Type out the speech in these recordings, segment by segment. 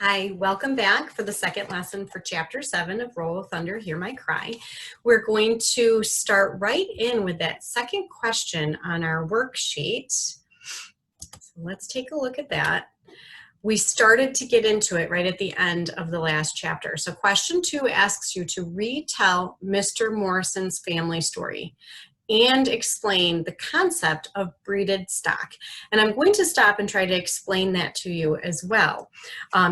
Hi, welcome back for the second lesson for Chapter 7 of Roll of Thunder, Hear My Cry. We're going to start right in with that second question on our worksheet. So let's take a look at that. We started to get into it right at the end of the last chapter. So question 2 asks you to retell Mr. Morrison's family story and explain the concept of breeded stock. And I'm going to stop and try to explain that to you as well,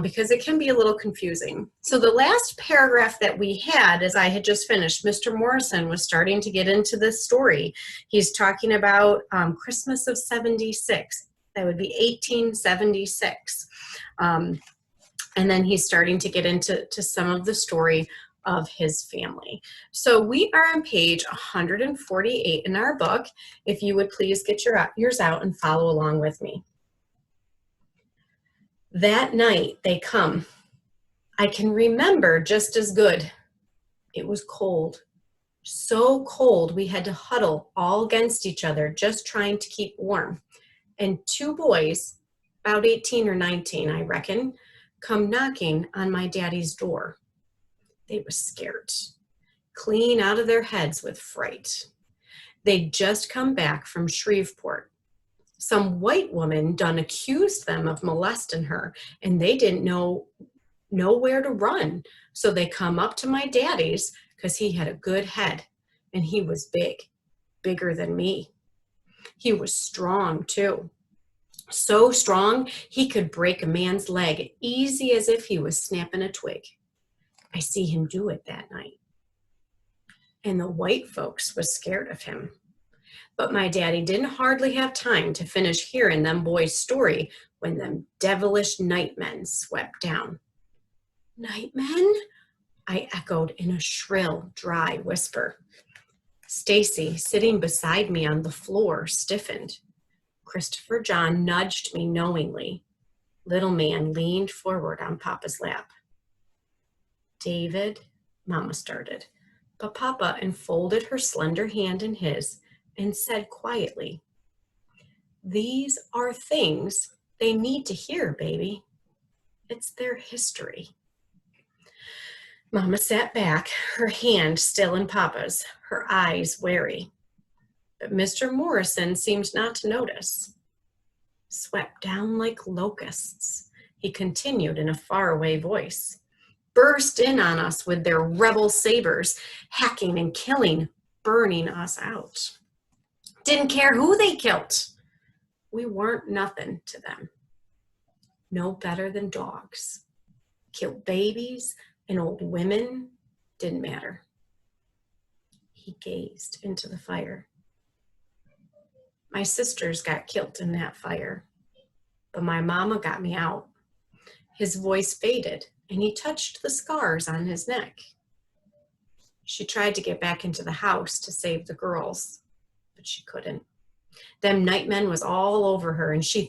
because it can be a little confusing. So the last paragraph that we had, as I had just finished, Mr. Morrison was starting to get into this story. He's talking about Christmas of 76. That would be 1876. And then he's starting to get into some of the story of his family. So we are on page 148 in our book. If you would please get yours out and follow along with me. That night they come. I can remember just as good. It was cold. So cold we had to huddle all against each other, just trying to keep warm. And two boys, about 18 or 19, I reckon, come knocking on my daddy's door. They were scared, clean out of their heads with fright. They'd just come back from Shreveport. Some white woman done accused them of molesting her, and they didn't know where to run. So they come up to my daddy's because he had a good head, and he was big, bigger than me. He was strong too. So strong he could break a man's leg easy as if he was snapping a twig. I see him do it that night. And the white folks was scared of him. But my daddy didn't hardly have time to finish hearing them boys' story when them devilish nightmen swept down. Nightmen? I echoed in a shrill, dry whisper. Stacy, sitting beside me on the floor, stiffened. Christopher John nudged me knowingly. Little man leaned forward on Papa's lap. David, Mama started, but Papa enfolded her slender hand in his and said quietly, these are things they need to hear, baby. It's their history. Mama sat back, her hand still in Papa's, her eyes wary. But Mr. Morrison seemed not to notice. Swept down like locusts, he continued in a faraway voice. Burst in on us with their rebel sabers, hacking and killing, burning us out. Didn't care who they killed. We weren't nothing to them. No better than dogs. Killed babies and old women, didn't matter. He gazed into the fire. My sisters got killed in that fire, but my mama got me out. His voice faded, and he touched the scars on his neck. She tried to get back into the house to save the girls, but she couldn't. Them nightmen was all over her, and she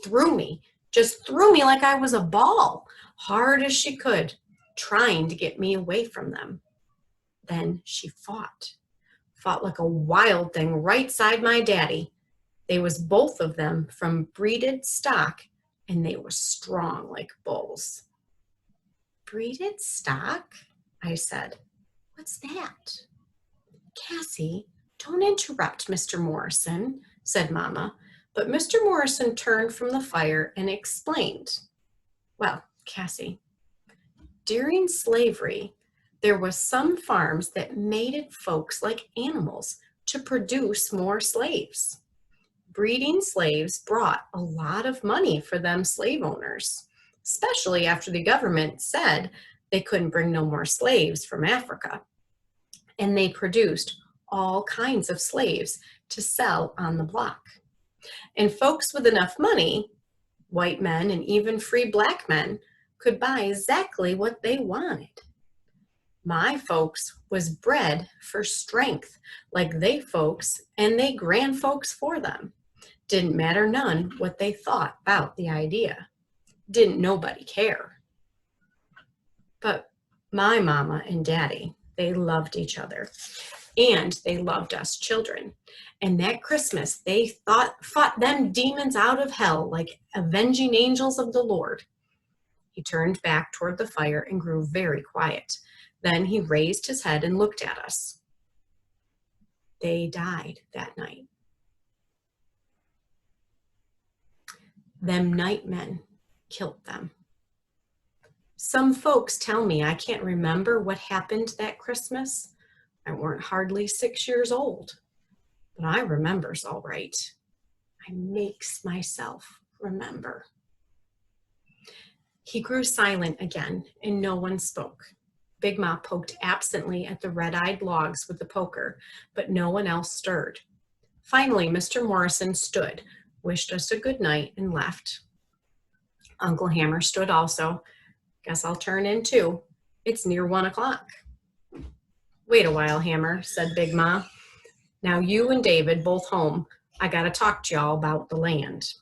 just threw me like I was a ball, hard as she could, trying to get me away from them. Then she fought like a wild thing right side my daddy. They was both of them from breeded stock, and they was strong like bulls. Breeded stock? I said. What's that? Cassie, don't interrupt Mr. Morrison, said Mama. But Mr. Morrison turned from the fire and explained. Well, Cassie, during slavery, there was some farms that mated folks like animals to produce more slaves. Breeding slaves brought a lot of money for them slave owners, especially after the government said they couldn't bring no more slaves from Africa. And they produced all kinds of slaves to sell on the block. And folks with enough money, white men and even free black men, could buy exactly what they wanted. My folks was bred for strength, like they folks and they grand folks for them. Didn't matter none what they thought about the idea. Didn't nobody care. But my mama and daddy, they loved each other, and they loved us children. And that Christmas, they fought them demons out of hell like avenging angels of the Lord. He turned back toward the fire and grew very quiet. Then he raised his head and looked at us. They died that night. Them nightmen killed them. Some folks tell me I can't remember what happened that Christmas. I weren't hardly 6 years old, but I remembers all right. I makes myself remember. He grew silent again, and no one spoke. Big Ma poked absently at the red-eyed logs with the poker, but no one else stirred. Finally, Mr. Morrison stood, wished us a good night, and left. Uncle Hammer stood also. Guess I'll turn in too. It's near 1 o'clock. Wait a while, Hammer, said Big Ma. Now you and David both home. I gotta talk to y'all about the land.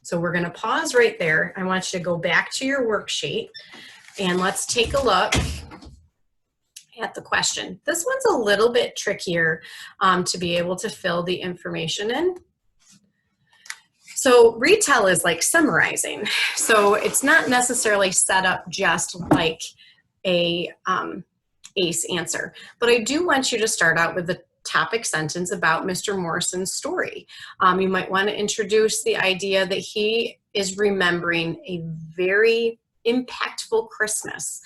So we're gonna pause right there. I want you to go back to your worksheet and let's take a look at the question. This one's a little bit trickier to be able to fill the information in. So retell is like summarizing. So it's not necessarily set up just like a ACE answer, but I do want you to start out with the topic sentence about Mr. Morrison's story. You might want to introduce the idea that he is remembering a very impactful Christmas.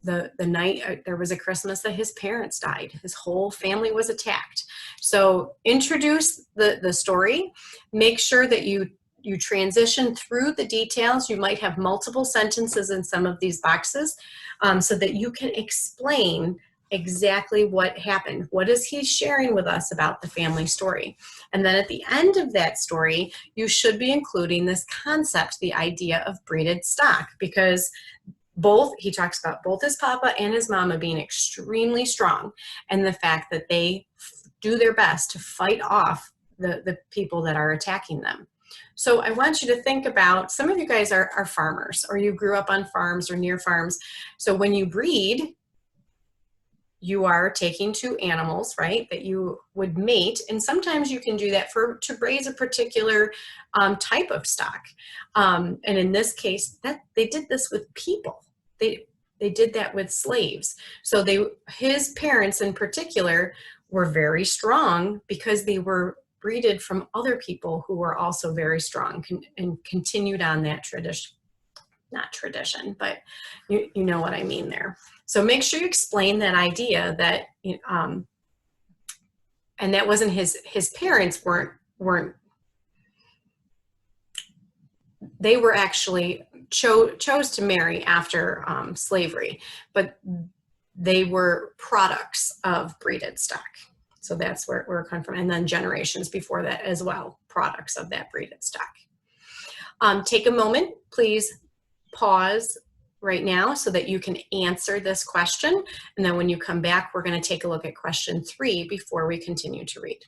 The night there was a Christmas that his parents died. His whole family was attacked. So introduce the story. Make sure that you transition through the details. You might have multiple sentences in some of these boxes so that you can explain exactly what happened. What is he sharing with us about the family story? And then at the end of that story, you should be including this concept, the idea of breeded stock, because he talks about both his papa and his mama being extremely strong, and the fact that they do their best to fight off the people that are attacking them. So I want you to think about, some of you guys are farmers, or you grew up on farms or near farms. So when you breed, you are taking two animals, right, that you would mate, and sometimes you can do that to raise a particular type of stock. And in this case, they did this with people. They did that with slaves. So his parents in particular were very strong because they were breeded from other people who were also very strong and continued on that tradition. Not tradition, but you know what I mean there. So make sure you explain that idea that, and that wasn't his parents weren't, they were actually chose to marry after slavery, but they were products of breeded stock. So that's where we're coming from. And then generations before that as well, products of that breeded stock. Take a moment, please. Pause right now so that you can answer this question. And then when you come back, we're going to take a look at question 3 before we continue to read.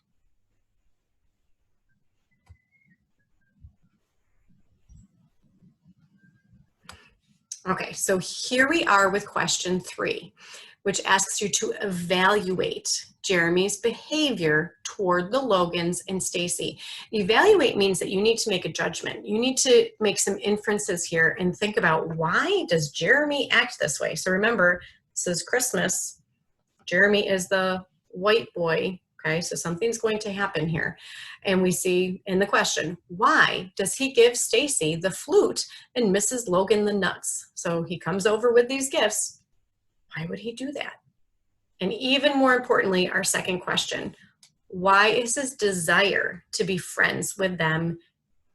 Okay, so here we are with question 3, which asks you to evaluate Jeremy's behavior toward the Logans and Stacy. Evaluate means that you need to make a judgment. You need to make some inferences here and think about, why does Jeremy act this way? So remember, this is Christmas. Jeremy is the white boy, okay? So something's going to happen here. And we see in the question, why does he give Stacy the flute and Mrs. Logan the nuts? So he comes over with these gifts. Why would he do that? And even more importantly, our second question, why is his desire to be friends with them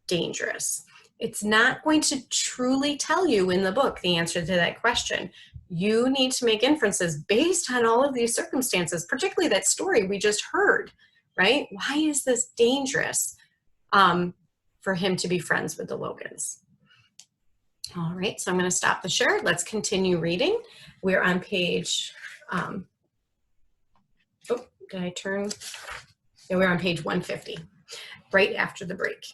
dangerous? It's not going to truly tell you in the book the answer to that question. You need to make inferences based on all of these circumstances, particularly that story we just heard, right? Why is this dangerous for him to be friends with the Logans? All right, so I'm going to stop the share. Let's continue reading. We're on page, did I turn? Yeah, we're on page 150, right after the break.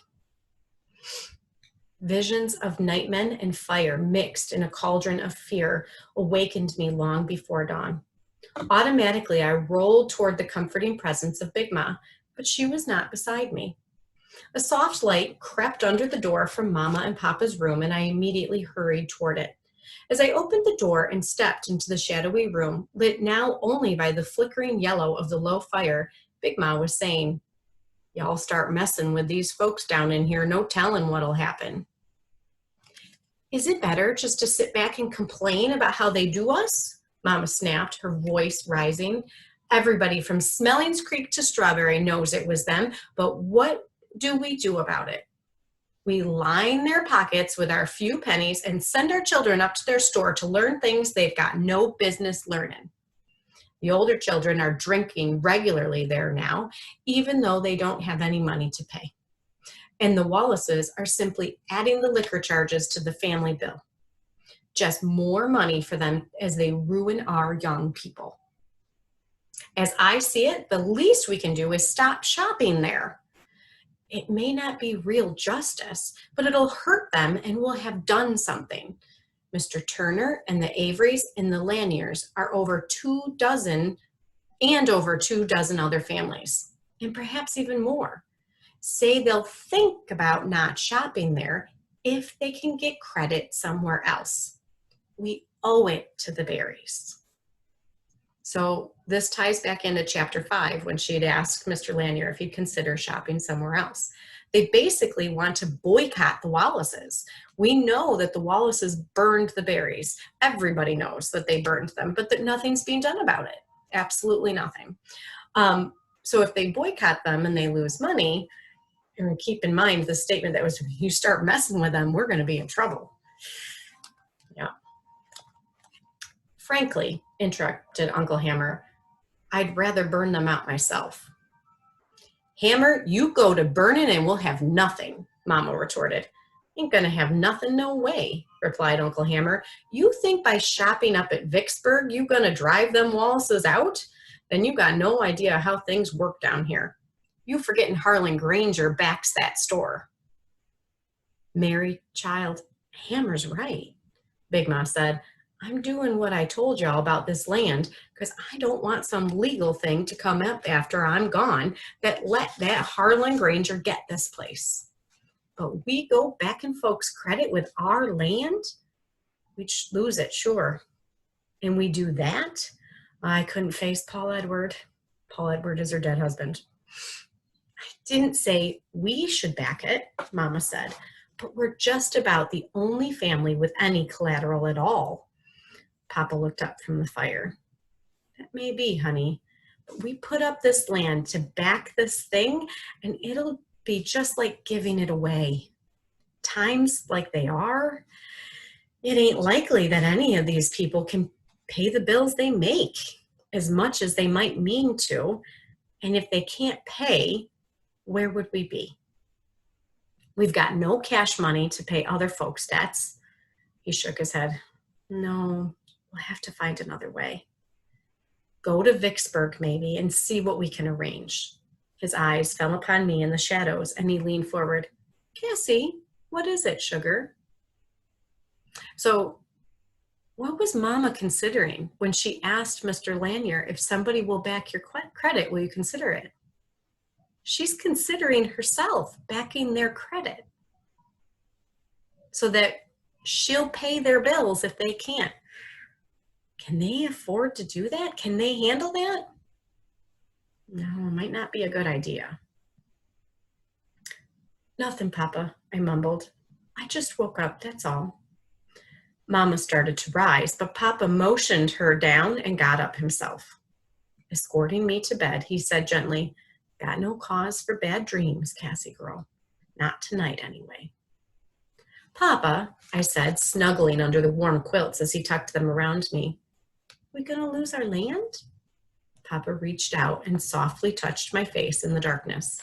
Visions of nightmen and fire mixed in a cauldron of fear awakened me long before dawn. Automatically, I rolled toward the comforting presence of Big Ma, but she was not beside me. A soft light crept under the door from Mama and Papa's room, and I immediately hurried toward it. As I opened the door and stepped into the shadowy room, lit now only by the flickering yellow of the low fire, Big Ma was saying, "Y'all start messing with these folks down in here, no telling what'll happen." "Is it better just to sit back and complain about how they do us?" Mama snapped, her voice rising. "Everybody from Smellings Creek to Strawberry knows it was them, but what do we do about it? We line their pockets with our few pennies and send our children up to their store to learn things they've got no business learning. The older children are drinking regularly there now, even though they don't have any money to pay. And the Wallaces are simply adding the liquor charges to the family bill. Just more money for them as they ruin our young people. As I see it, the least we can do is stop shopping there. It may not be real justice, but it'll hurt them and we'll have done something. Mr. Turner and the Averys and the Laniers are over 24 and over 24 other families, and perhaps even more. Say they'll think about not shopping there if they can get credit somewhere else. We owe it to the Berries." So this ties back into chapter 5 when she had asked Mr. Lanier if he'd consider shopping somewhere else. They basically want to boycott the Wallaces. We know that the Wallaces burned the Berries. Everybody knows that they burned them, but that nothing's being done about it. Absolutely nothing. So if they boycott them and they lose money, and keep in mind the statement that was, "You start messing with them, we're going to be in trouble." Yeah. "Frankly," interrupted Uncle Hammer, "I'd rather burn them out myself." "Hammer, you go to burning and we'll have nothing," Mama retorted. "Ain't gonna have nothing, no way," replied Uncle Hammer. "You think by shopping up at Vicksburg you gonna drive them Wallaces out? Then you got no idea how things work down here. You forgetting Harlan Granger backs that store." "Mary, child, Hammer's right," Big Ma said. "I'm doing what I told y'all about this land because I don't want some legal thing to come up after I'm gone that let that Harlan Granger get this place. But we go backing folks credit with our land? We'd lose it, sure. And we do that? I couldn't face Paul Edward. Paul Edward is her dead husband." "I didn't say we should back it," Mama said, "but we're just about the only family with any collateral at all." Papa looked up from the fire. "That may be, honey, but we put up this land to back this thing, and it'll be just like giving it away. Times like they are, it ain't likely that any of these people can pay the bills they make, as much as they might mean to, and if they can't pay, where would we be? We've got no cash money to pay other folks' debts." He shook his head. "No, we'll have to find another way. Go to Vicksburg, maybe, and see what we can arrange." His eyes fell upon me in the shadows, and he leaned forward. "Cassie, what is it, sugar?" So, what was Mama considering when she asked Mr. Lanier, "If somebody will back your credit, will you consider it?" She's considering herself backing their credit so that she'll pay their bills if they can't. Can they afford to do that? Can they handle that? No, might not be a good idea. "Nothing, Papa," I mumbled. "I just woke up, that's all." Mama started to rise, but Papa motioned her down and got up himself. Escorting me to bed, he said gently, "Got no cause for bad dreams, Cassie girl. Not tonight, anyway." "Papa," I said, snuggling under the warm quilts as he tucked them around me, "we gonna lose our land?" Papa reached out and softly touched my face in the darkness.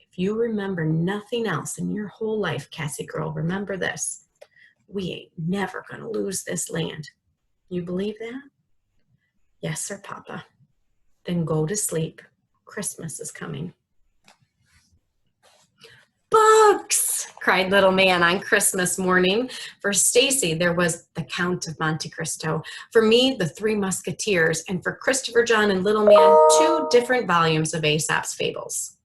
"If you remember nothing else in your whole life, Cassie girl, remember this. We ain't never gonna lose this land. You believe that?" "Yes, sir, Papa." "Then go to sleep. Christmas is coming." "Books!" cried little man on Christmas morning. For Stacy, there was The Count of Monte Cristo. For me, The Three Musketeers. And for Christopher John and little man, 2 different volumes of Aesop's Fables.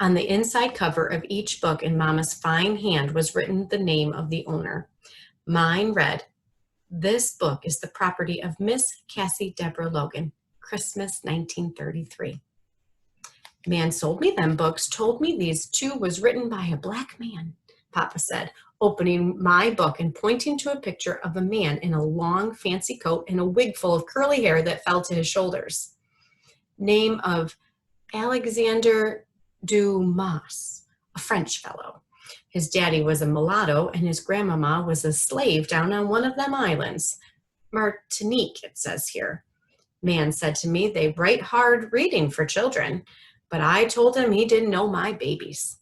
On the inside cover of each book in Mama's fine hand was written the name of the owner. Mine read, "This book is the property of Miss Cassie Deborah Logan, Christmas 1933. Man sold me them books, told me these too was written by a black man," Papa said, opening my book and pointing to a picture of a man in a long fancy coat and a wig full of curly hair that fell to his shoulders. Name of Alexander Dumas, a French fellow. His daddy was a mulatto and his grandmama was a slave down on one of them islands. Martinique, it says here. Man said to me they write hard reading for children, but I told him he didn't know my babies.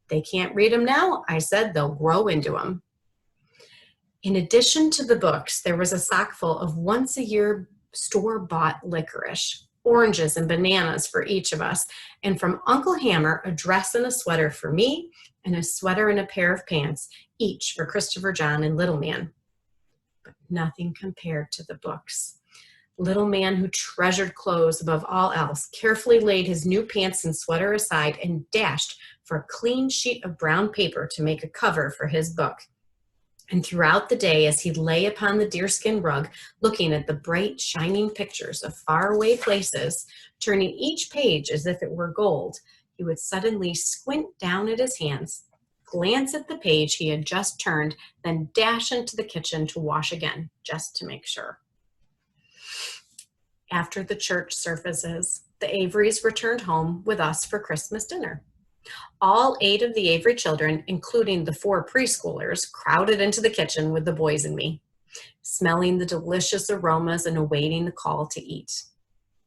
They can't read them now, I said, they'll grow into them. In addition to the books, there was a sock full of once-a-year store-bought licorice, oranges and bananas for each of us, and from Uncle Hammer, a dress and a sweater for me, and a sweater and a pair of pants, each for Christopher John and Little Man. But nothing compared to the books. Little Man, who treasured clothes above all else, carefully laid his new pants and sweater aside and dashed for a clean sheet of brown paper to make a cover for his book. And throughout the day, as he lay upon the deerskin rug, looking at the bright, shining pictures of faraway places, turning each page as if it were gold, he would suddenly squint down at his hands, glance at the page he had just turned, then dash into the kitchen to wash again, just to make sure. After the church services, the Averys returned home with us for Christmas dinner. All 8 of the Avery children, including the 4 preschoolers, crowded into the kitchen with the boys and me, smelling the delicious aromas and awaiting the call to eat.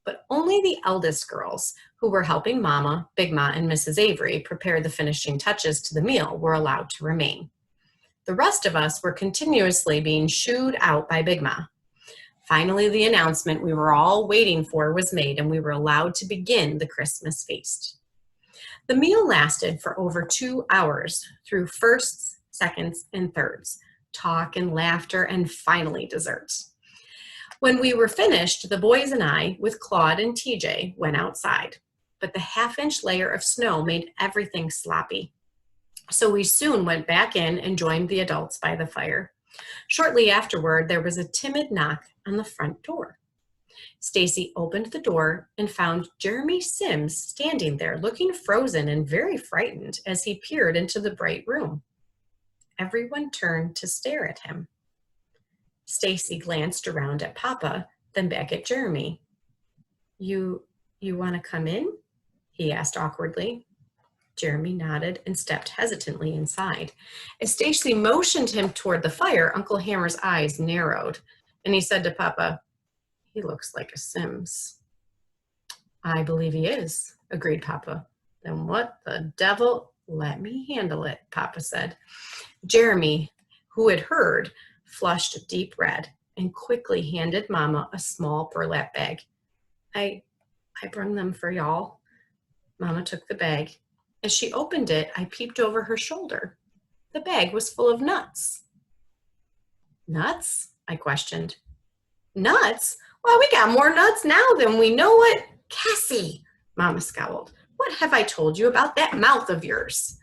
But only the eldest girls, who were helping Mama, Big Ma, and Mrs. Avery prepare the finishing touches to the meal, were allowed to remain. The rest of us were continuously being shooed out by Big Ma. Finally, the announcement we were all waiting for was made, and we were allowed to begin the Christmas feast. The meal lasted for over 2 hours through firsts, seconds, and thirds, talk and laughter, and finally dessert. When we were finished, the boys and I, with Claude and TJ, went outside, but the half-inch layer of snow made everything sloppy. So we soon went back in and joined the adults by the fire. Shortly afterward, there was a timid knock on the front door. Stacy opened the door and found Jeremy Sims standing there, looking frozen and very frightened as he peered into the bright room. Everyone turned to stare at him. Stacy glanced around at Papa, then back at Jeremy. You want to come in?" he asked awkwardly. Jeremy nodded and stepped hesitantly inside. As Stacy motioned him toward the fire, Uncle Hammer's eyes narrowed, and he said to Papa, "He looks like a Sims." "I believe he is," agreed Papa. "Then what the devil?" "Let me handle it," Papa said. Jeremy, who had heard, flushed a deep red and quickly handed Mama a small burlap bag. I brung them for y'all." Mama took the bag. As she opened it, I peeped over her shoulder. The bag was full of nuts. "Nuts?" I questioned. "Nuts? Why, we got more nuts now than we know what." "Cassie," Mama scowled, "what have I told you about that mouth of yours?"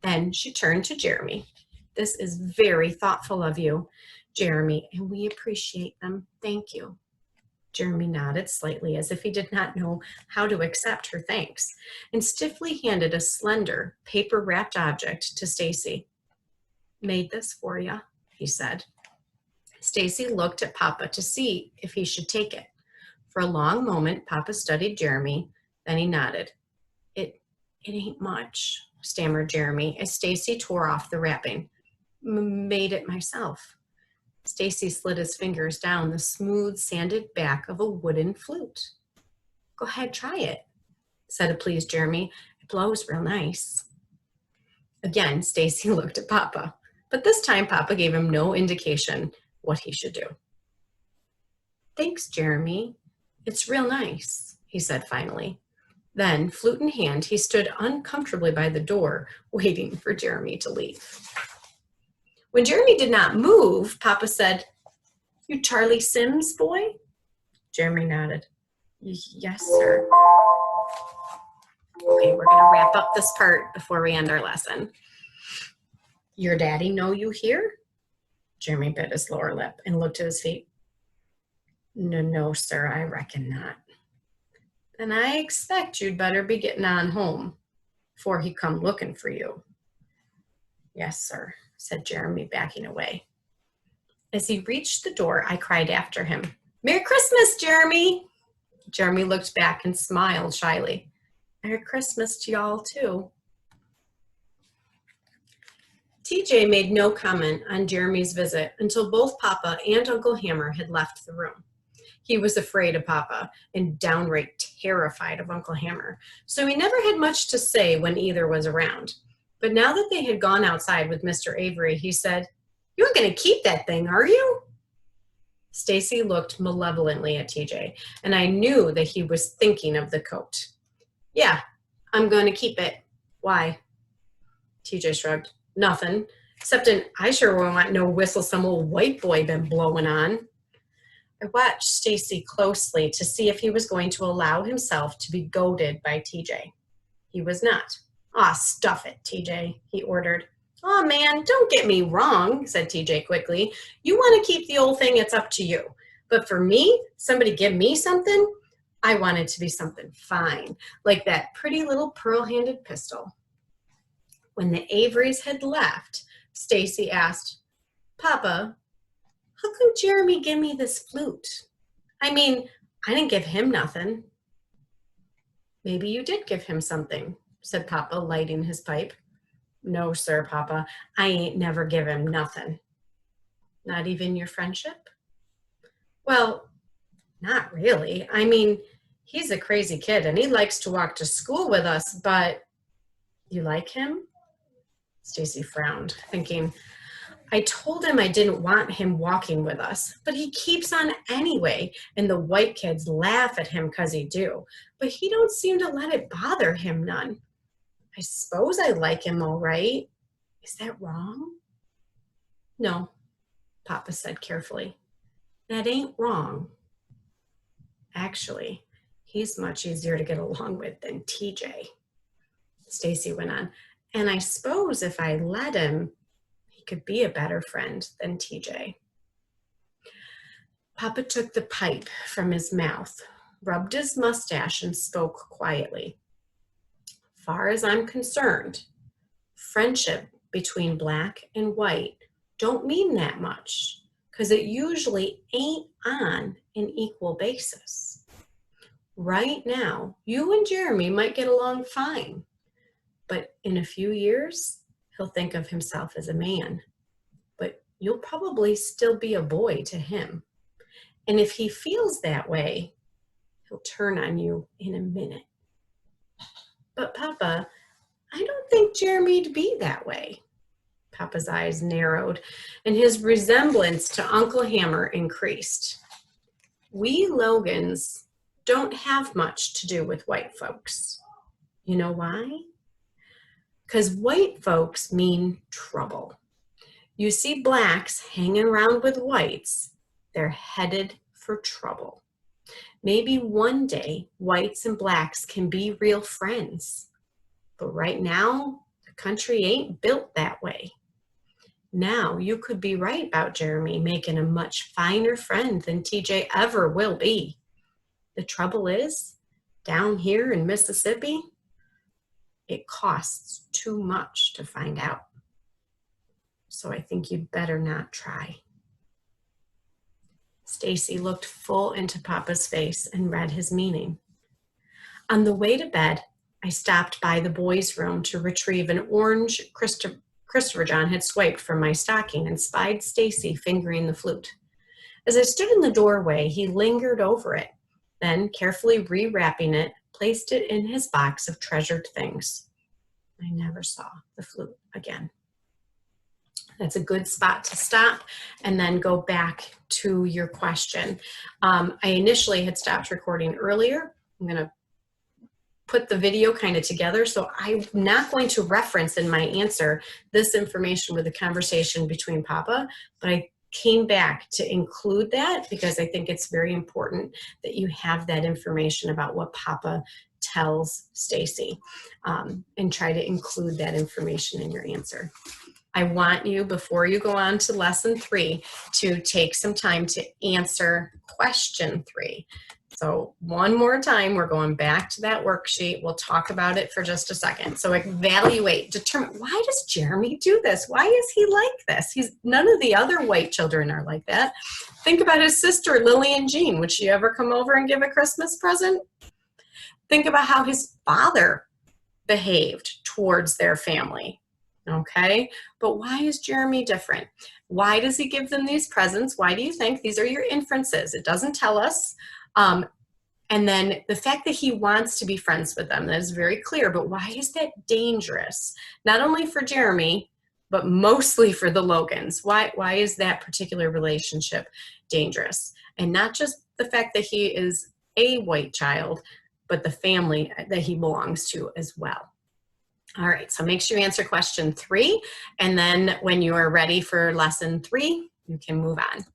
Then she turned to Jeremy. "This is very thoughtful of you, Jeremy, and we appreciate them. Thank you." Jeremy nodded slightly as if he did not know how to accept her thanks, and stiffly handed a slender, paper-wrapped object to Stacy. "Made this for you," he said. Stacy looked at Papa to see if he should take it. For a long moment, Papa studied Jeremy, then he nodded. It ain't much," stammered Jeremy as Stacy tore off the wrapping. "Made it myself." Stacy slid his fingers down the smooth, sanded back of a wooden flute. "Go ahead, try it," said a pleased Jeremy. "It blows real nice." Again, Stacy looked at Papa, but this time Papa gave him no indication what he should do. "Thanks, Jeremy. It's real nice," he said finally. Then, flute in hand, he stood uncomfortably by the door, waiting for Jeremy to leave. When Jeremy did not move, Papa said, "You Charlie Sims boy?" Jeremy nodded. "Yes, sir." Okay, we're gonna wrap up this part before we end our lesson. Your daddy know you here? Jeremy bit his lower lip and looked at his feet. No, sir, I reckon not. Then I expect you'd better be getting on home, for he come looking for you. Yes, sir, said Jeremy, backing away. As he reached the door, I cried after him, Merry Christmas, Jeremy! Jeremy looked back and smiled shyly. Merry Christmas to y'all, too. TJ made no comment on Jeremy's visit until both Papa and Uncle Hammer had left the room. He was afraid of Papa and downright terrified of Uncle Hammer, so he never had much to say when either was around. But now that they had gone outside with Mr. Avery, he said, You're going to keep that thing, are you? Stacy looked malevolently at TJ, and I knew that he was thinking of the coat. Yeah, I'm going to keep it. Why? TJ shrugged. Nothing, except I sure won't want no whistle some old white boy been blowing on. I watched Stacy closely to see if he was going to allow himself to be goaded by TJ. He was not. Aw, stuff it, TJ, he ordered. Aw, man, don't get me wrong, said TJ quickly. You want to keep the old thing, it's up to you. But for me, somebody give me something, I want it to be something fine, like that pretty little pearl-handled pistol. When the Averys had left, Stacy asked, Papa, how come Jeremy give me this flute? I mean, I didn't give him nothing. Maybe you did give him something, said Papa, lighting his pipe. No, sir, Papa, I ain't never give him nothing. Not even your friendship? Well, not really. I mean, he's a crazy kid and he likes to walk to school with us, but you like him? Stacy frowned, thinking, I told him I didn't want him walking with us, but he keeps on anyway, and the white kids laugh at him 'cause he do, but he don't seem to let it bother him none. I suppose I like him all right. Is that wrong? No, Papa said carefully. That ain't wrong. Actually, he's much easier to get along with than TJ. Stacy went on, and I suppose if I let him, he could be a better friend than TJ. Papa took the pipe from his mouth, rubbed his mustache, and spoke quietly. Far as I'm concerned, friendship between black and white don't mean that much, because it usually ain't on an equal basis. Right now, you and Jeremy might get along fine, but in a few years, he'll think of himself as a man, but you'll probably still be a boy to him. And if he feels that way, he'll turn on you in a minute. But Papa, I don't think Jeremy'd be that way. Papa's eyes narrowed and his resemblance to Uncle Hammer increased. We Logans don't have much to do with white folks. You know why? Because white folks mean trouble. You see blacks hanging around with whites, they're headed for trouble. Maybe one day whites and blacks can be real friends. But right now, the country ain't built that way. Now, you could be right about Jeremy making a much finer friend than TJ ever will be. The trouble is, down here in Mississippi, it costs too much to find out. So I think you'd better not try. Stacy looked full into Papa's face and read his meaning. On the way to bed, I stopped by the boys' room to retrieve an orange Christopher John had swiped from my stocking and spied Stacy fingering the flute. As I stood in the doorway, he lingered over it, then carefully rewrapping it, placed it in his box of treasured things. I never saw the flute again. That's a good spot to stop and then go back to your question. I initially had stopped recording earlier. I'm going to put the video kind of together, so I'm not going to reference in my answer this information with the conversation between Papa, but I came back to include that because I think it's very important that you have that information about what Papa tells Stacy, and try to include that information in your answer. I want you, before you go on to lesson 3, to take some time to answer question 3. So one more time, we're going back to that worksheet. We'll talk about it for just a second. So evaluate, determine, why does Jeremy do this? Why is he like this? None of the other white children are like that. Think about his sister, Lily and Jean. Would she ever come over and give a Christmas present? Think about how his father behaved towards their family. Okay, but why is Jeremy different? Why does he give them these presents? Why do you think? These are your inferences. It doesn't tell us. And then the fact that he wants to be friends with them, that is very clear, but why is that dangerous? Not only for Jeremy, but mostly for the Logans. Why is that particular relationship dangerous? And not just the fact that he is a white child, but the family that he belongs to as well. All right, so make sure you answer question 3, and then when you are ready for lesson 3, you can move on.